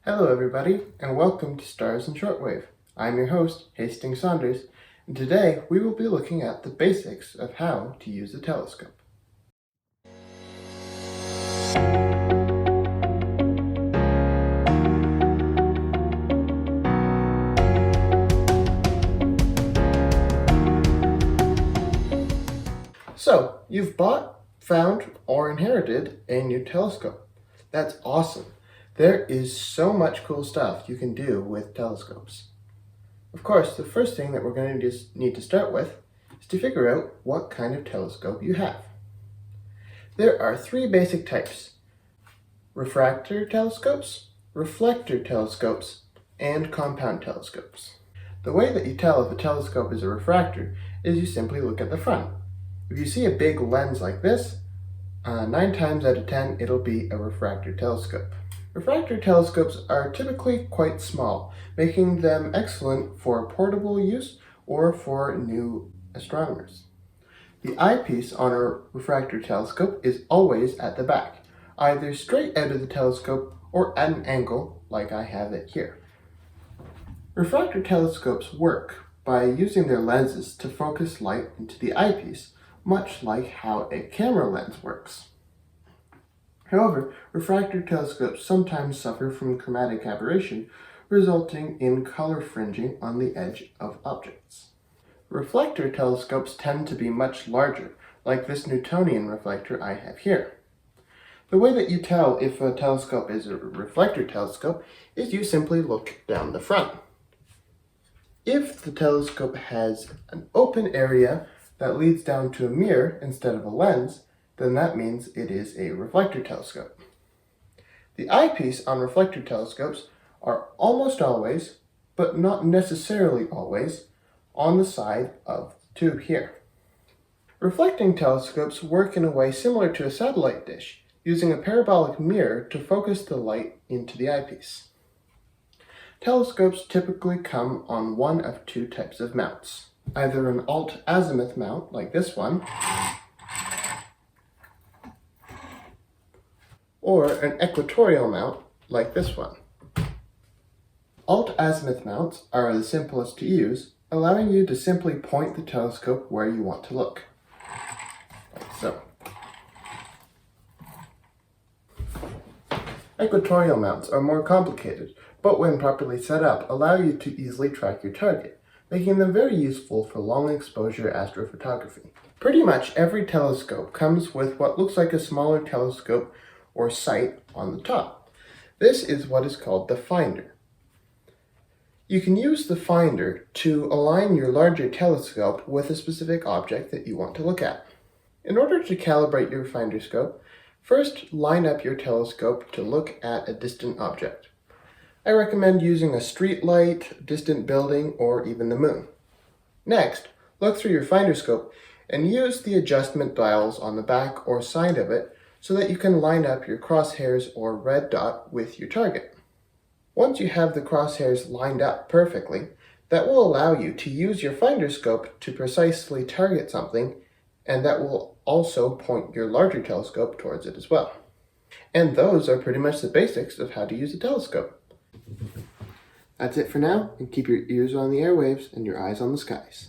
Hello everybody, and welcome to Stars and Shortwave. I'm your host, Hastings Saunders, and today we will be looking at the basics of how to use a telescope. So, you've bought, found, or inherited a new telescope. That's awesome. There is so much cool stuff you can do with telescopes. Of course, the first thing that we're going to need to start with is to figure out what kind of telescope you have. There are three basic types: refractor telescopes, reflector telescopes, and compound telescopes. The way that you tell if a telescope is a refractor is you simply look at the front. If you see a big lens like this, 9 times out of 10 it'll be a refractor telescope. Refractor telescopes are typically quite small, making them excellent for portable use or for new astronomers. The eyepiece on a refractor telescope is always at the back, either straight out of the telescope or at an angle like I have it here. Refractor telescopes work by using their lenses to focus light into the eyepiece, much like how a camera lens works. However, refractor telescopes sometimes suffer from chromatic aberration, resulting in color fringing on the edge of objects. Reflector telescopes tend to be much larger, like this Newtonian reflector I have here. The way that you tell if a telescope is a reflector telescope is you simply look down the front. If the telescope has an open area that leads down to a mirror instead of a lens, then that means it is a reflector telescope. The eyepiece on reflector telescopes are almost always, but not necessarily always, on the side of the tube here. Reflecting telescopes work in a way similar to a satellite dish, using a parabolic mirror to focus the light into the eyepiece. Telescopes typically come on one of two types of mounts, either an alt-azimuth mount like this one, or an equatorial mount like this one. Alt-azimuth mounts are the simplest to use, allowing you to simply point the telescope where you want to look, like so. Equatorial mounts are more complicated, but when properly set up, allow you to easily track your target, making them very useful for long exposure astrophotography. Pretty much every telescope comes with what looks like a smaller telescope or sight on the top. This is what is called the finder. You can use the finder to align your larger telescope with a specific object that you want to look at. In order to calibrate your finder scope, first line up your telescope to look at a distant object. I recommend using a street light, distant building, or even the moon. Next, look through your finder scope and use the adjustment dials on the back or side of it so that you can line up your crosshairs or red dot with your target. Once you have the crosshairs lined up perfectly, that will allow you to use your finder scope to precisely target something, and that will also point your larger telescope towards it as well. And those are pretty much the basics of how to use a telescope. That's it for now, and keep your ears on the airwaves and your eyes on the skies.